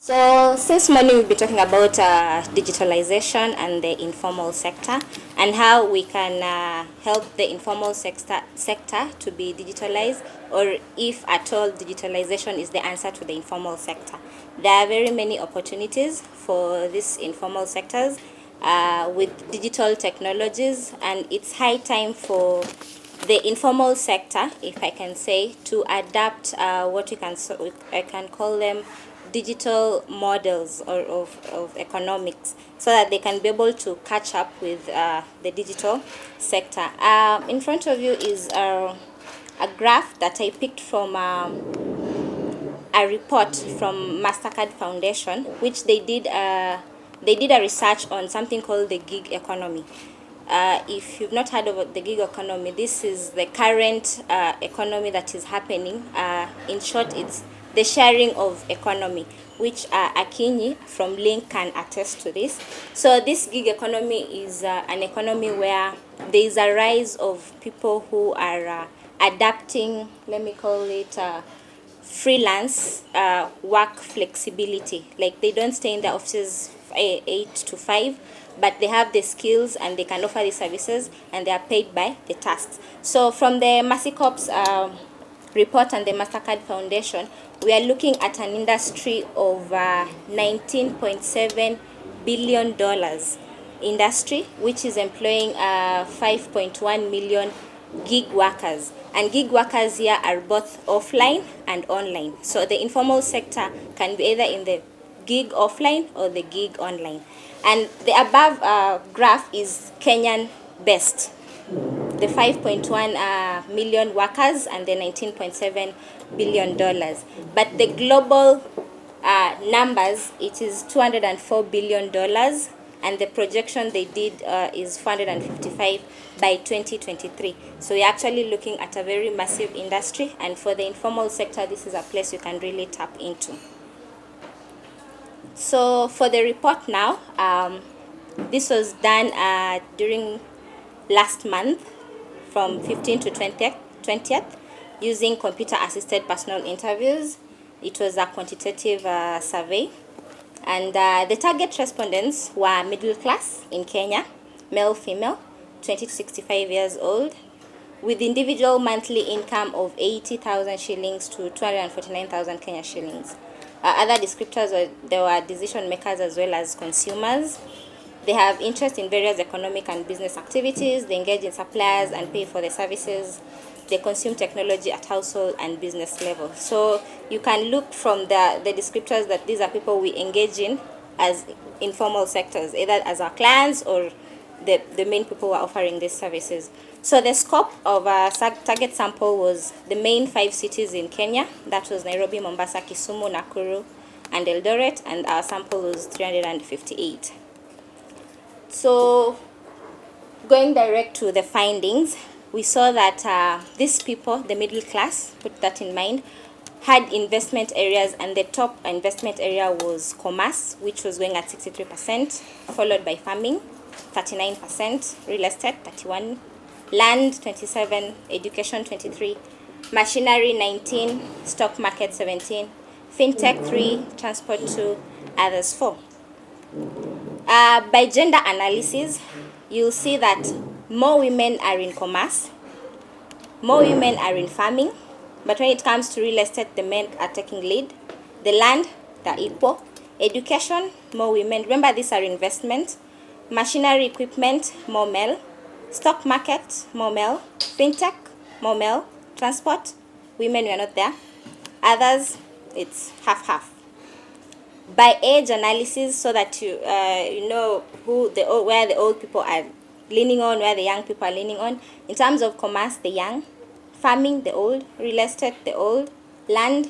So since morning we'll be talking about digitalization and the informal sector and how we can help the informal sector to be digitalized, or if at all digitalization is the answer to the informal sector. There are very many opportunities for these informal sectors with digital technologies, and it's high time for the informal sector, if I can say, to adapt what I can call them digital models of economics, so that they can be able to catch up with the digital sector. In front of you is a graph that I picked from a report from MasterCard Foundation, which they did a research on something called the gig economy. If you've not heard of the gig economy, this is the current economy that is happening. In short, it's the sharing of economy, which Akinyi from Link can attest to this. So this gig economy is an economy where there is a rise of people who are adapting, let me call it freelance work flexibility. Like, they don't stay in the offices 8 to 5, but they have the skills and they can offer these services, and they are paid by the tasks. So from the MassiCorps report and the MasterCard Foundation, we are looking at an industry of $19.7 billion industry, which is employing 5.1 million gig workers. And gig workers here are both offline and online. So the informal sector can be either in the gig offline or the gig online. And the above graph is Kenyan based, the 5.1 million workers and the $19.7 billion. But the global numbers, it is $204 billion, and the projection they did is 455 by 2023. So we're actually looking at a very massive industry, and for the informal sector, this is a place you can really tap into. So for the report now, this was done during last month from 15th to 20th using computer-assisted personal interviews. It was a quantitative survey, and the target respondents were middle class in Kenya, male, female, 20 to 65 years old, with individual monthly income of 80,000 shillings to 249,000 Kenya shillings. Other descriptors there were decision makers as well as consumers. They have interest in various economic and business activities. They engage in suppliers and pay for the services. They consume technology at household and business level. So you can look from the descriptors that these are people we engage in as informal sectors, either as our clients or the main people who are offering these services. So the scope of our target sample was the main 5 cities in Kenya. That was Nairobi, Mombasa, Kisumu, Nakuru, and Eldoret, and our sample was 358. So going direct to the findings, we saw that these people, the middle class, put that in mind, had investment areas, and the top investment area was commerce, which was going at 63%, followed by farming, 39%, real estate, 31%, land, 27%, education, 23%, machinery, 19%, stock market, 17%, fintech, 3%, transport, 2%, others, 4%. By gender analysis, you'll see that more women are in commerce, more women are in farming, but when it comes to real estate, the men are taking lead. The land, they're equal. Education, more women. Remember, these are investments. Machinery, equipment, more male. Stock market, more male. Fintech, more male. Transport, women were not there. Others, it's half-half. By age analysis, so that you know where the old people are leaning on, where the young people are leaning on. In terms of commerce, the young. Farming, the old. Real estate, the old. Land,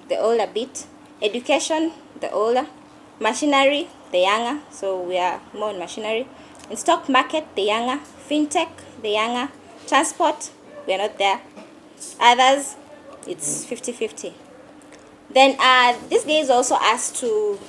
the old a bit. Education, the older. Machinery, the younger, so we are more in machinery. In stock market, the younger. Fintech, the younger. Transport, we are not there. Others, it's 50-50. Then this guy is also asked to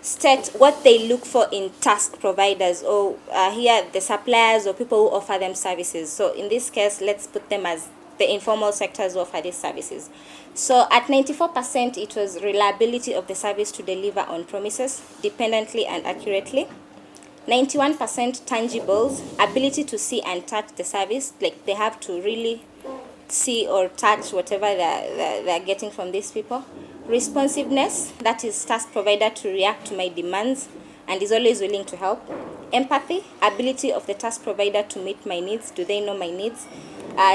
state what they look for in task providers, or here the suppliers or people who offer them services. So in this case, let's put them as the informal sectors who offer these services. So at 94%, it was reliability of the service to deliver on promises, dependently and accurately. 91% tangibles, ability to see and touch the service, like they have to really see or touch whatever they're getting from these people. Responsiveness, that is task provider to react to my demands and is always willing to help. Empathy, ability of the task provider to meet my needs. Do they know my needs?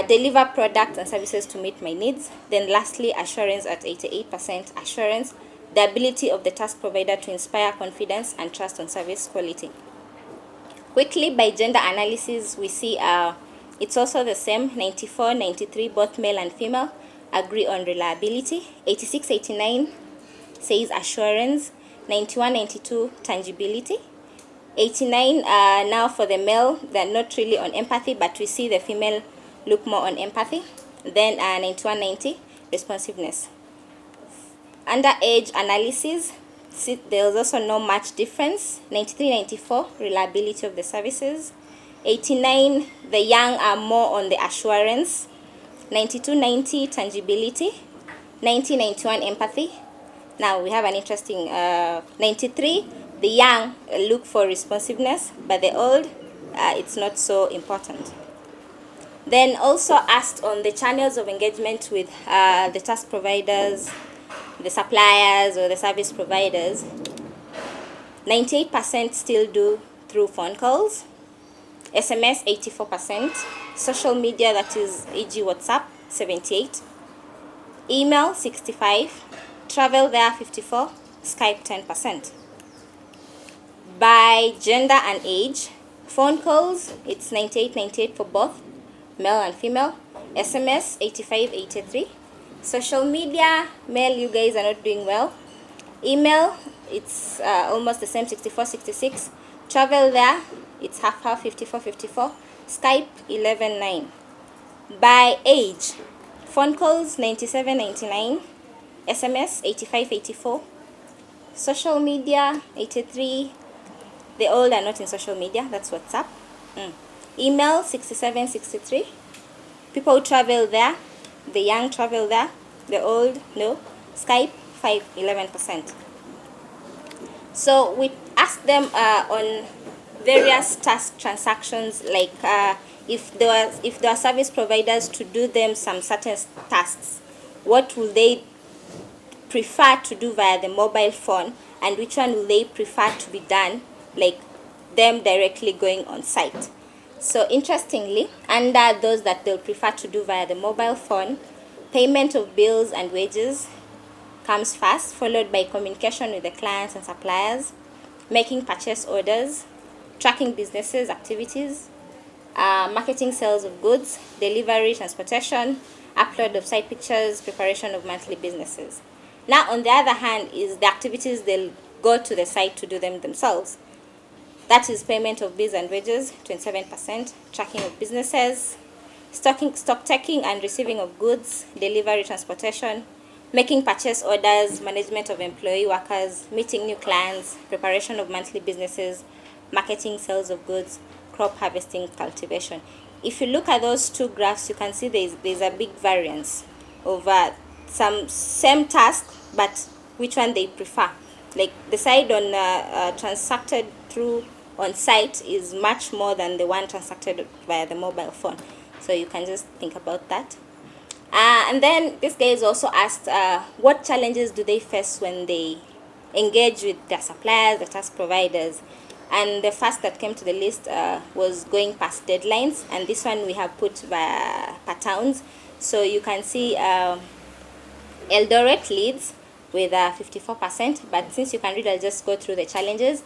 Deliver products and services to meet my needs. Then lastly, assurance at 88%. Assurance, the ability of the task provider to inspire confidence and trust on service quality. Quickly, by gender analysis, we see it's also the same. 94, 93, both male and female agree on reliability. 86, 89 says assurance. 91, 92, tangibility. 89, now for the male, they're not really on empathy, but we see the female look more on empathy. Then 91, 90, responsiveness. Under age analysis, there's also no much difference. 93, 94, reliability of the services. 89, the young are more on the assurance. 92, 90, tangibility. 90, 91, empathy. Now we have an interesting 93, the young look for responsiveness, but the old, it's not so important. Then also asked on the channels of engagement with the task providers, the suppliers or the service providers, 98% still do through phone calls, SMS 84%, social media, that is e.g. WhatsApp 78, email 65, travel there 54, Skype 10%. By gender and age, phone calls, it's 98 for both male and female, SMS 85 83, social media, male, you guys are not doing well, email, it's almost the same, 64 66, travel there, it's half 54 54, Skype 11 9. By age, phone calls 97 99, SMS 85 84, social media 83, the old are not in social media, that's WhatsApp. Email 67 63, people who travel there, the young travel there, the old no. Skype 11%. So we asked them on various task transactions, like if there are service providers to do them some certain tasks, what will they prefer to do via the mobile phone, and which one will they prefer to be done, like them directly going on site. So interestingly, under those that they'll prefer to do via the mobile phone, payment of bills and wages comes first, followed by communication with the clients and suppliers, making purchase orders, tracking businesses' activities, marketing sales of goods, delivery, transportation, upload of site pictures, preparation of monthly businesses. Now, on the other hand, is the activities they'll go to the site to do them themselves. That is payment of bills and wages, 27%, tracking of businesses, stock taking and receiving of goods, delivery, transportation, making purchase orders, management of employee workers, meeting new clients, preparation of monthly businesses, marketing, sales of goods, crop harvesting, cultivation. If you look at those two graphs, you can see there's a big variance over some same task, but which one they prefer. Like the side on transacted through on site is much more than the one transacted via the mobile phone. So you can just think about that. And then this guy is also asked what challenges do they face when they engage with their suppliers, the task providers. And the first that came to the list was going past deadlines, and this one we have put per towns. So you can see Eldoret leads with 54%, but since you can read, I'll just go through the challenges.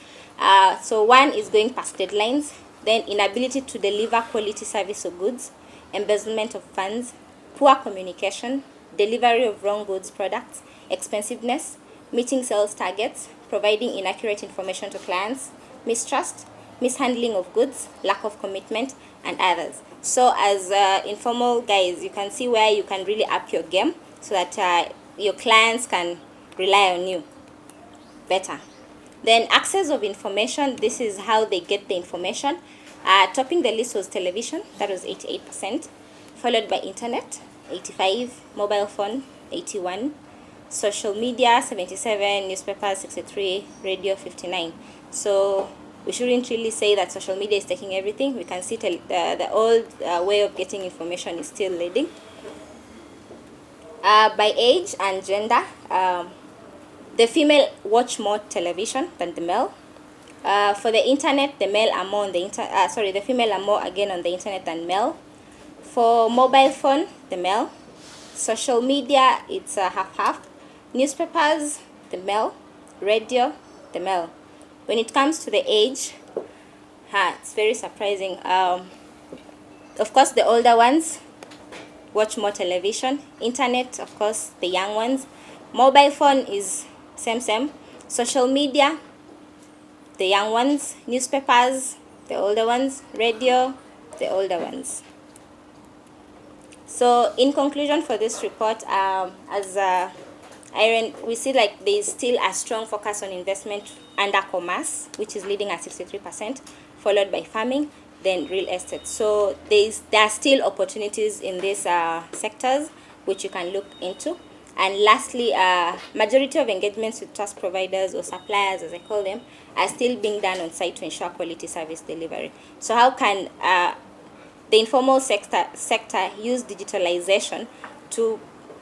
So one is going past deadlines, then inability to deliver quality service or goods, embezzlement of funds, poor communication, delivery of wrong goods products, expensiveness, meeting sales targets, providing inaccurate information to clients, mistrust, mishandling of goods, lack of commitment, and others. So as informal guys, you can see where you can really up your game so that your clients can rely on you better. Then access of information, this is how they get the information. Topping the list was television, that was 88%, followed by internet, 85%, mobile phone, 81, social media 77, newspapers 63, radio 59. So we shouldn't really say that social media is taking everything. We can see the old way of getting information is still leading. By age and gender, the female watch more television than the male. For the internet, the male are more on the the female are more again on the internet than male. For mobile phone, the male. Social media, it's half-half. Newspapers, the male. Radio, the male. When it comes to the age, it's very surprising. Of course, the older ones watch more television. Internet, of course, the young ones. Mobile phone is same. Social media, the young ones. Newspapers, the older ones. Radio, the older ones. So in conclusion for this report, as IREN, we see like there is still a strong focus on investment under commerce, which is leading at 63%, followed by farming, then real estate. So there are still opportunities in these sectors which you can look into. And lastly, majority of engagements with trust providers or suppliers, as I call them, are still being done on site to ensure quality service delivery. So how can the informal sector use digitalization to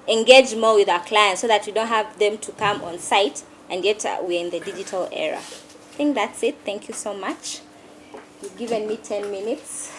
engage more with our clients so that we don't have them to come on site, and yet we're in the digital era? I think that's it. Thank you so much. You've given me 10 minutes.